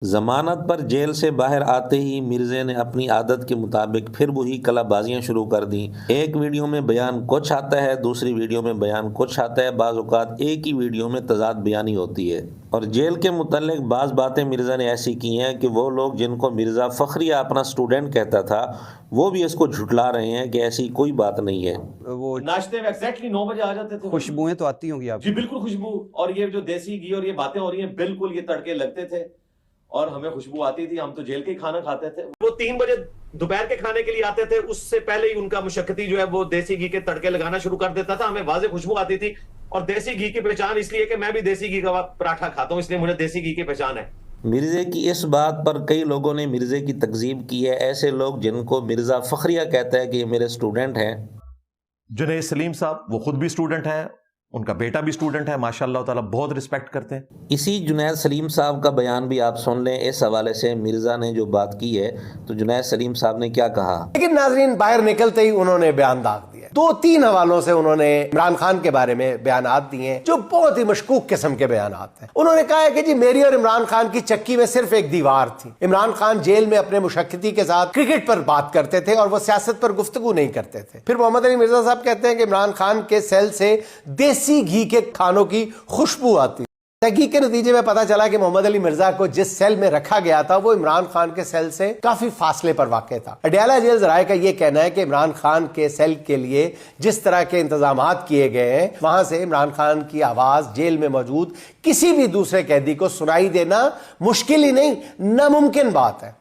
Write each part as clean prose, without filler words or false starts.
ضمانت پر جیل سے باہر آتے ہی مرزا نے اپنی عادت کے مطابق پھر وہی کلا بازیاں شروع کر دیں۔ ایک ویڈیو میں بیان کچھ آتا ہے، دوسری ویڈیو میں بیان کچھ آتا ہے، بعض اوقات ایک ہی ویڈیو میں تضاد بیانی ہوتی ہے۔ اور جیل کے متعلق بعض باتیں مرزا نے ایسی کی ہیں کہ وہ لوگ جن کو مرزا فخریہ اپنا سٹوڈنٹ کہتا تھا وہ بھی اس کو جھٹلا رہے ہیں کہ ایسی کوئی بات نہیں ہے۔ وہ ناشتے میں ایگزیکٹلی 9 بجے آ جاتے تھے۔ خوشبوئیں تو آتی ہوں گی آپ جی بالکل خوشبو، اور یہ جو دیسی گھی اور یہ باتیں ہو رہی ہیں بالکل یہ تڑکے لگتے تھے اور ہمیں خوشبو آتی تھی، ہم تو جیل کے ہی کھانا کھاتے تھے۔ وہ 3 بجے دوپہر کے کھانے کے لیے آتے تھے، اس سے پہلے ہی ان کا مشقتی جو ہے وہ دیسی گھی کے تڑکے لگانا شروع کر دیتا تھا، ہمیں واضح خوشبو آتی تھی۔ اور دیسی گھی کی پہچان اس لیے کہ میں بھی دیسی گھی کا پراٹھا کھاتا ہوں، اس لیے مجھے دیسی گھی کی پہچان ہے۔ مرزا کی اس بات پر کئی لوگوں نے مرزا کی تکذیب کی ہے، ایسے لوگ جن کو مرزا فخریہ کہتا ہے کہ یہ میرے سٹوڈنٹ ہیں۔ جنید سلیم صاحب وہ خود بھی سٹوڈنٹ ہیں، ان کا بیٹا بھی سٹوڈنٹ ہے، ماشاء اللہ تعالیٰ بہت رسپیکٹ کرتے ہیں۔ اسی جنید سلیم صاحب کا بیان بھی آپ سن لیں، اس حوالے سے مرزا نے جو بات کی ہے تو جنید سلیم صاحب نے کیا کہا۔ لیکن ناظرین باہر نکلتے ہی انہوں نے بیان داغ دیا، 2-3 حوالوں سے انہوں نے عمران خان کے بارے میں بیانات دیے ہیں جو بہت ہی مشکوک قسم کے بیانات ہیں۔ انہوں نے کہا ہے کہ جی میری اور عمران خان کی چکی میں صرف ایک دیوار تھی، عمران خان جیل میں اپنے مشقتی کے ساتھ کرکٹ پر بات کرتے تھے اور وہ سیاست پر گفتگو نہیں کرتے تھے۔ پھر محمد علی مرزا صاحب کہتے ہیں کہ عمران خان کے سیل سے دیسی گھی کے کھانوں کی خوشبو آتی۔ تحقیق کے نتیجے میں پتا چلا کہ محمد علی مرزا کو جس سیل میں رکھا گیا تھا وہ عمران خان کے سیل سے کافی فاصلے پر واقع تھا۔ اڈیالہ جیل ذرائع کا یہ کہنا ہے کہ عمران خان کے سیل کے لیے جس طرح کے انتظامات کیے گئے ہیں وہاں سے عمران خان کی آواز جیل میں موجود کسی بھی دوسرے قیدی کو سنائی دینا مشکل ہی نہیں ناممکن بات ہے۔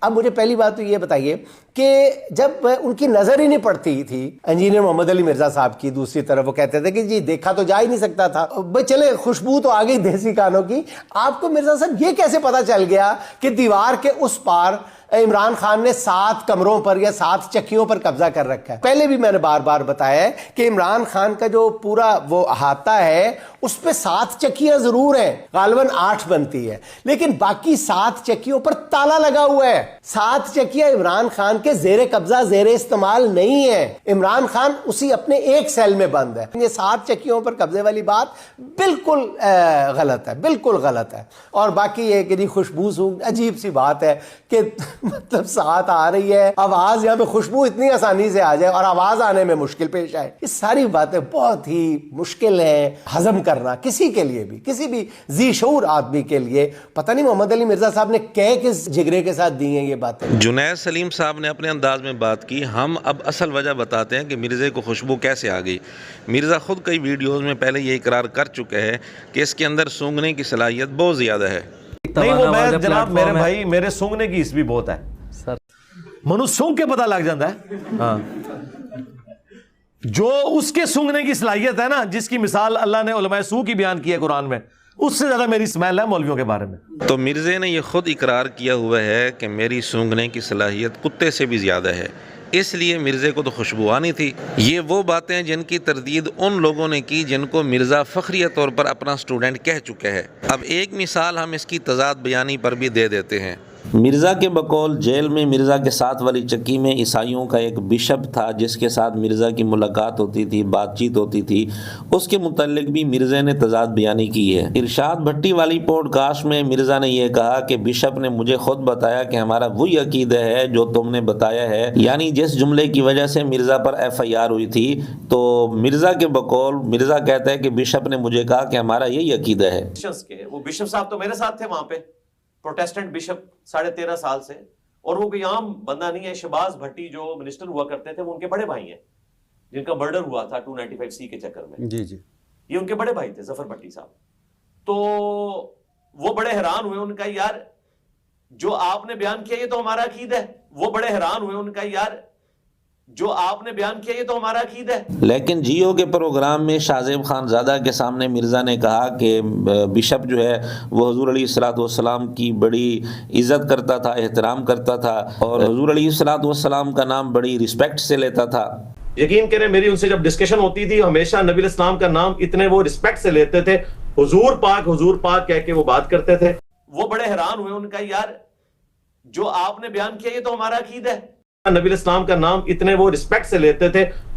اب مجھے پہلی بات تو یہ بتائیے کہ جب ان کی نظر ہی نہیں پڑتی تھی انجینئر محمد علی مرزا صاحب کی، دوسری طرف وہ کہتے تھے کہ جی دیکھا تو جا ہی نہیں سکتا تھا، بھئی چلے خوشبو تو آ گئی دیسی کانوں کی، آپ کو مرزا صاحب یہ کیسے پتا چل گیا کہ دیوار کے اس پار عمران خان نے 7 کمروں پر یا 7 چکیوں پر قبضہ کر رکھا ہے؟ پہلے بھی میں نے بار بار بتایا ہے کہ عمران خان کا جو پورا وہ احاطہ ہے اس پہ 7 چکیاں ضرور ہیں، غالباً 8 بنتی ہے، لیکن باقی 7 چکیوں پر تالا لگا ہوا ہے۔ 7 چکیاں عمران خان کے زیر قبضہ زیر استعمال نہیں ہے، عمران خان اسی اپنے ایک سیل میں بند ہے۔ یہ 7 چکیوں پر قبضے والی بات بالکل غلط ہے، بالکل غلط ہے۔ اور باقی یہ کہ خوشبو عجیب سی بات ہے کہ مطلب ساتھ آ رہی ہے آواز، یہاں پہ خوشبو اتنی آسانی سے آ جائے اور آواز آنے میں مشکل پیش آئے، یہ ساری باتیں بہت ہی مشکل ہیں ہضم کرنا کسی کے لیے بھی، کسی بھی ذی شعور آدمی کے لیے۔ پتہ نہیں محمد علی مرزا صاحب نے کس جگرے کے ساتھ دی ہیں یہ باتیں۔ جنید سلیم صاحب نے اپنے انداز میں بات کی، ہم اب اصل وجہ بتاتے ہیں کہ مرزا کو خوشبو کیسے آ گئی۔ مرزا خود کئی ویڈیوز میں پہلے یہ اقرار کر چکے ہیں کہ اس کے اندر سونگھنے کی صلاحیت بہت زیادہ ہے۔ نہیں وہ میں جناب میرے بھائی میرے سونگنے کی اس بھی بہت ہے، منو سونگ کے پتہ لگ جاتا ہے ہاں، جو اس کے سونگنے کی صلاحیت ہے نا، جس کی مثال اللہ نے علماء سو کی بیان کی ہے قرآن میں، اس سے زیادہ میری اسمیل ہے مولویوں کے بارے میں۔ تو مرزا نے یہ خود اقرار کیا ہوا ہے کہ میری سونگھنے کی صلاحیت کتے سے بھی زیادہ ہے، اس لیے مرزا کو تو خوشبو آنی تھی۔ یہ وہ باتیں جن کی تردید ان لوگوں نے کی جن کو مرزا فخریہ طور پر اپنا سٹوڈنٹ کہہ چکے ہیں۔ اب ایک مثال ہم اس کی تضاد بیانی پر بھی دے دیتے ہیں۔ مرزا کے بقول جیل میں مرزا کے ساتھ والی چکی میں عیسائیوں کا ایک بشپ تھا جس کے ساتھ مرزا کی ملاقات ہوتی تھی، بات چیت ہوتی تھی، اس کے متعلق بھی مرزا نے تضاد بیانی کی ہے۔ ارشاد بھٹی والی پوڈ کاسٹ میں مرزا نے یہ کہا کہ بشپ نے مجھے خود بتایا کہ ہمارا وہی عقیدہ ہے جو تم نے بتایا ہے، یعنی جس جملے کی وجہ سے مرزا پر FIR ہوئی تھی۔ تو مرزا کے بقول مرزا کہتا ہے کہ بشپ نے مجھے کہا کہ ہمارا یہی عقیدہ ہے۔ وہ بشپ صاحب تو میرے ساتھ تھے وہاں پہ، پروٹیسٹنٹ بشپ 13.5 سال سے، اور وہ کوئی عام بندہ نہیں ہے۔ شہباز بھٹی جو منسٹر ہوا کرتے تھے وہ ان کے بڑے بھائی ہیں، جن کا مرڈر ہوا تھا 295C کے چکر میں، جی جی یہ ان کے بڑے بھائی تھے ظفر بھٹی صاحب۔ تو وہ بڑے حیران ہوئے، ان کا یار جو آپ نے بیان کیا یہ تو ہمارا عقیدہ ہے۔ وہ بڑے حیران ہوئے، ان کا یار جو آپ نے بیان کیا یہ تو ہمارا عقیدہ ہے۔ لیکن جیو کے پروگرام میں شاہ زیب خان زادہ کے سامنے مرزا نے کہا کہ بشپ جو ہے وہ حضور علیہ السلام کی بڑی عزت کرتا تھا، احترام کرتا تھا، اور حضور علیہ السلام کا نام بڑی رسپیکٹ سے لیتا تھا۔ یقین کریں میری ان سے جب ڈسکشن ہوتی تھی ہمیشہ نبی الاسلام کا نام اتنے وہ رسپیکٹ سے لیتے تھے، حضور پاک کہہ کے وہ بات کرتے تھے۔ وہ بڑے حیران ہوئے، ان کا یار جو آپ نے بیان کیا یہ تو ہمارا عقیدہ ہے۔ نبی الاسلام کا نام اتنے وہ رسپیکٹ سے لیتے تھے،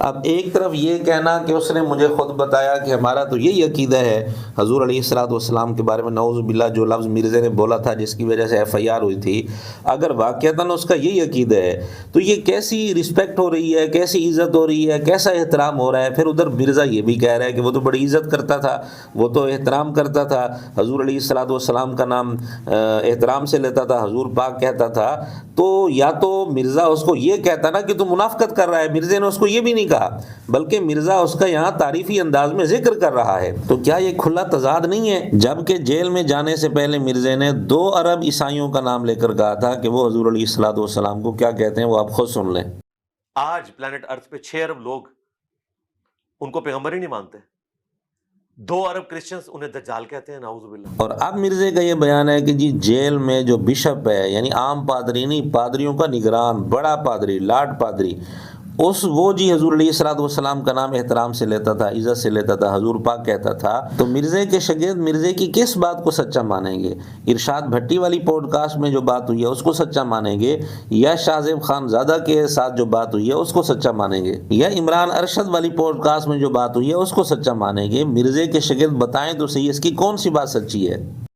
اب ایک طرف یہ کہنا کہ اس نے مجھے خود بتایا کہ ہمارا تو یہی عقیدہ ہے حضور علیہ الصلوۃ والسلام کے بارے میں، نعوذ باللہ جو لفظ مرزا نے بولا تھا جس کی وجہ سے ایف آئی آر ہوئی تھی، اگر واقعتاً اس کا یہی عقیدہ ہے تو یہ کیسی رسپیکٹ ہو رہی ہے، کیسی عزت ہو رہی ہے، کیسا احترام ہو رہا ہے۔ پھر ادھر مرزا یہ بھی کہہ رہا ہے کہ وہ تو بڑی عزت کرتا تھا، وہ تو احترام کرتا تھا، حضور علیہ الصلوۃ والسلام کا نام احترام سے لیتا تھا، حضور پاک کہتا تھا۔ تو یا تو مرزا اس کو یہ کہتا نا کہ تو منافقت کر رہا ہے، مرزا نے اس کو یہ بھی نہیں کہا، بلکہ مرزا اس کا یہاں تعریفی انداز میں ذکر کر رہا ہے۔ تو کیا یہ کھلا تضاد نہیں ہے؟ جبکہ جیل میں جانے سے پہلے مرزا نے 2 ارب عیسائیوں کا نام لے کر کہا تھا کہ وہ حضور علیہ الصلوۃ والسلام کو کیا کہتے ہیں، وہ آپ خود سن لیں۔ آج پلانٹ ارتھ پہ 6 ارب لوگ ان کو پیغمبر ہی نہیں مانتے، 2 ارب کرسچنز انہیں دجال کہتے ہیں، نعوذ باللہ۔ اور اب مرزا کا یہ بیان ہے کہ جی جیل میں جو بشپ ہے، یعنی عام پادری نہیں، پادریوں کا نگران، بڑا پادری، لاڈ پادری، وہ جی حضور علیہ الصلوۃ والسلام کا نام احترام سے لیتا تھا، عزت سے لیتا تھا، حضور پاک کہتا تھا۔ تو مرزا کے شاگرد مرزا کی کس بات کو سچا مانیں گے؟ ارشاد بھٹی والی پوڈ کاسٹ میں جو بات ہوئی ہے اس کو سچا مانیں گے، یا شاہ زیب خان زادہ کے ساتھ جو بات ہوئی ہے اس کو سچا مانیں گے، یا عمران ارشد والی پوڈ کاسٹ میں جو بات ہوئی ہے اس کو سچا مانیں گے؟ مرزا کے شاگرد بتائیں تو صحیح اس کی کون سی بات سچی ہے؟